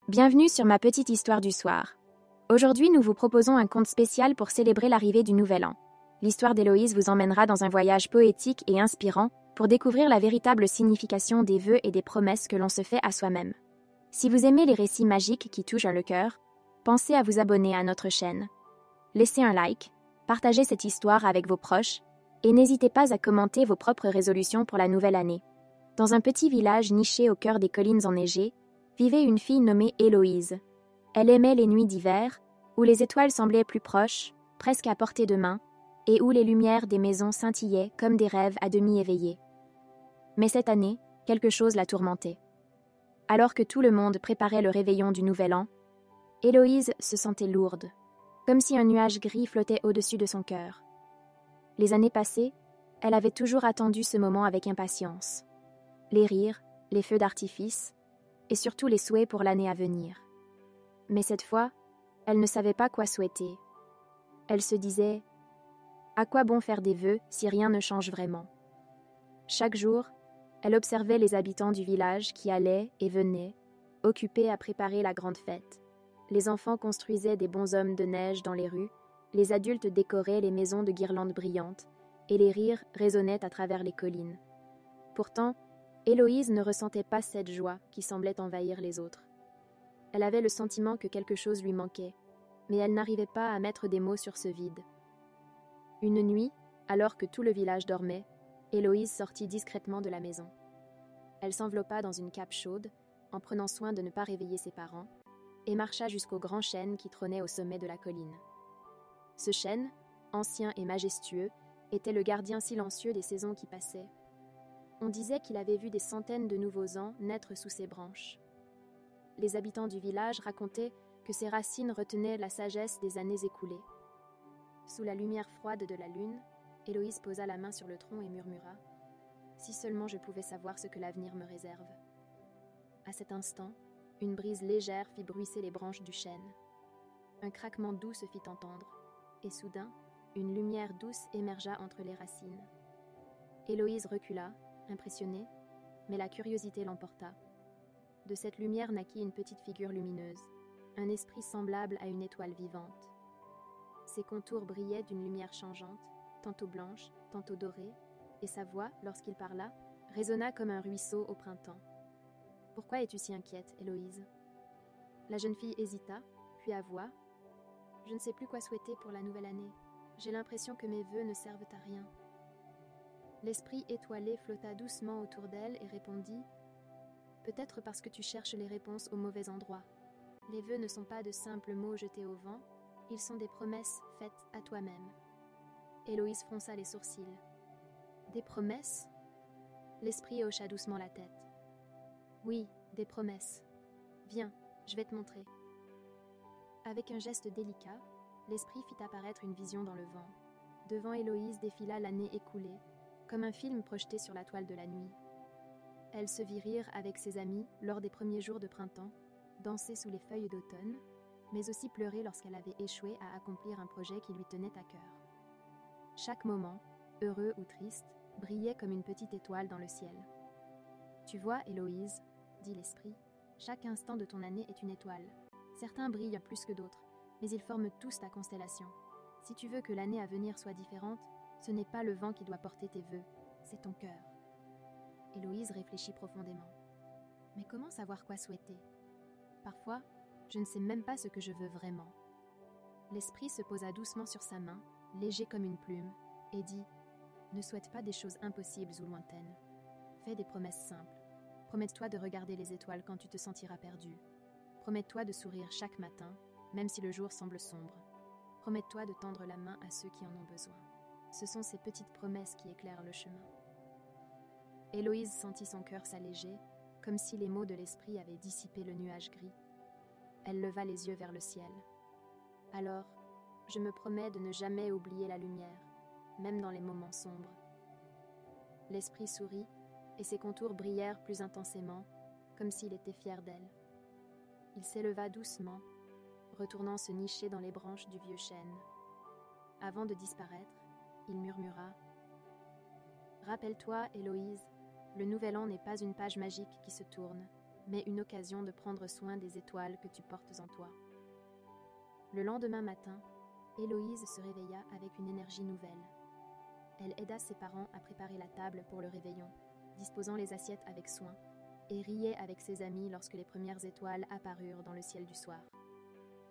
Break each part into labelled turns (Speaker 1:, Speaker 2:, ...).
Speaker 1: Bienvenue sur ma petite histoire du soir. Aujourd'hui, nous vous proposons un conte spécial pour célébrer l'arrivée du Nouvel An. L'histoire d'Héloïse vous emmènera dans un voyage poétique et inspirant pour découvrir la véritable signification des vœux et des promesses que l'on se fait à soi-même. Si vous aimez les récits magiques qui touchent le cœur, pensez à vous abonner à notre chaîne. Laissez un like, partagez cette histoire avec vos proches et n'hésitez pas à commenter vos propres résolutions pour la nouvelle année. Dans un petit village niché au cœur des collines enneigées, vivait une fille nommée Héloïse. Elle aimait les nuits d'hiver, où les étoiles semblaient plus proches, presque à portée de main, et où les lumières des maisons scintillaient comme des rêves à demi éveillés. Mais cette année, quelque chose la tourmentait. Alors que tout le monde préparait le réveillon du Nouvel An, Héloïse se sentait lourde, comme si un nuage gris flottait au-dessus de son cœur. Les années passées, elle avait toujours attendu ce moment avec impatience. Les rires, les feux d'artifice, et surtout les souhaits pour l'année à venir. Mais cette fois, elle ne savait pas quoi souhaiter. Elle se disait « À quoi bon faire des vœux si rien ne change vraiment ?» Chaque jour, elle observait les habitants du village qui allaient et venaient, occupés à préparer la grande fête. Les enfants construisaient des bonshommes de neige dans les rues, les adultes décoraient les maisons de guirlandes brillantes, et les rires résonnaient à travers les collines. Pourtant, Héloïse ne ressentait pas cette joie qui semblait envahir les autres. Elle avait le sentiment que quelque chose lui manquait, mais elle n'arrivait pas à mettre des mots sur ce vide. Une nuit, alors que tout le village dormait, Héloïse sortit discrètement de la maison. Elle s'enveloppa dans une cape chaude, en prenant soin de ne pas réveiller ses parents, et marcha jusqu'au grand chêne qui trônait au sommet de la colline. Ce chêne, ancien et majestueux, était le gardien silencieux des saisons qui passaient. On disait qu'il avait vu des centaines de nouveaux ans naître sous ses branches. Les habitants du village racontaient que ses racines retenaient la sagesse des années écoulées. Sous la lumière froide de la lune, Héloïse posa la main sur le tronc et murmura « Si seulement je pouvais savoir ce que l'avenir me réserve. » À cet instant, une brise légère fit bruisser les branches du chêne. Un craquement doux se fit entendre, et soudain, une lumière douce émergea entre les racines. Héloïse recula, impressionnée, mais la curiosité l'emporta. De cette lumière naquit une petite figure lumineuse, un esprit semblable à une étoile vivante. Ses contours brillaient d'une lumière changeante, tantôt blanche, tantôt dorée, et sa voix, lorsqu'il parla, résonna comme un ruisseau au printemps. « Pourquoi es-tu si inquiète, Héloïse ?» La jeune fille hésita, puis avoua « Je ne sais plus quoi souhaiter pour la nouvelle année. J'ai l'impression que mes vœux ne servent à rien. » L'esprit étoilé flotta doucement autour d'elle et répondit « Peut-être parce que tu cherches les réponses au mauvais endroit. Les vœux ne sont pas de simples mots jetés au vent, ils sont des promesses faites à toi-même. » Héloïse fronça les sourcils. « Des promesses ?» L'esprit hocha doucement la tête. « Oui, des promesses. Viens, je vais te montrer. » Avec un geste délicat, l'esprit fit apparaître une vision dans le vent. Devant Héloïse défila l'année écoulée, comme un film projeté sur la toile de la nuit. Elle se vit rire avec ses amis lors des premiers jours de printemps, danser sous les feuilles d'automne, mais aussi pleurer lorsqu'elle avait échoué à accomplir un projet qui lui tenait à cœur. Chaque moment, heureux ou triste, brillait comme une petite étoile dans le ciel. « Tu vois, Héloïse, » dit l'esprit, « chaque instant de ton année est une étoile. Certains brillent plus que d'autres, mais ils forment tous ta constellation. Si tu veux que l'année à venir soit différente, ce n'est pas le vent qui doit porter tes vœux, c'est ton cœur. » Héloïse réfléchit profondément. Mais comment savoir quoi souhaiter ? Parfois, je ne sais même pas ce que je veux vraiment. L'esprit se posa doucement sur sa main, léger comme une plume, et dit « Ne souhaite pas des choses impossibles ou lointaines. Fais des promesses simples. Promets-toi de regarder les étoiles quand tu te sentiras perdu. Promets-toi de sourire chaque matin, même si le jour semble sombre. Promets-toi de tendre la main à ceux qui en ont besoin. » Ce sont ces petites promesses qui éclairent le chemin. Héloïse sentit son cœur s'alléger, comme si les mots de l'esprit avaient dissipé le nuage gris. Elle leva les yeux vers le ciel. « Alors, je me promets de ne jamais oublier la lumière, même dans les moments sombres. » L'esprit sourit, et ses contours brillèrent plus intensément, comme s'il était fier d'elle. Il s'éleva doucement, retournant se nicher dans les branches du vieux chêne. Avant de disparaître, il murmura « Rappelle-toi, Héloïse, le nouvel an n'est pas une page magique qui se tourne. mais une occasion de prendre soin des étoiles que tu portes en toi. Le lendemain matin, Héloïse se réveilla avec une énergie nouvelle. Elle aida ses parents à préparer la table pour le réveillon, disposant les assiettes avec soin, et riait avec ses amis lorsque les premières étoiles apparurent dans le ciel du soir.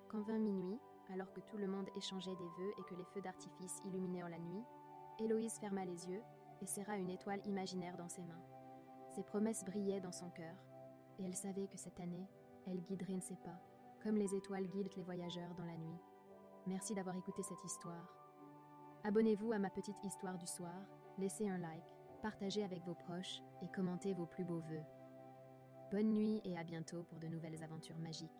Speaker 1: Quand vint minuit, alors que tout le monde échangeait des vœux et que les feux d'artifice illuminaient la nuit, Héloïse ferma les yeux et serra une étoile imaginaire dans ses mains. Ses promesses brillaient dans son cœur, et elle savait que cette année, elle guiderait ses pas, comme les étoiles guident les voyageurs dans la nuit. Merci d'avoir écouté cette histoire. Abonnez-vous à ma petite histoire du soir, laissez un like, partagez avec vos proches et commentez vos plus beaux vœux. Bonne nuit et à bientôt pour de nouvelles aventures magiques.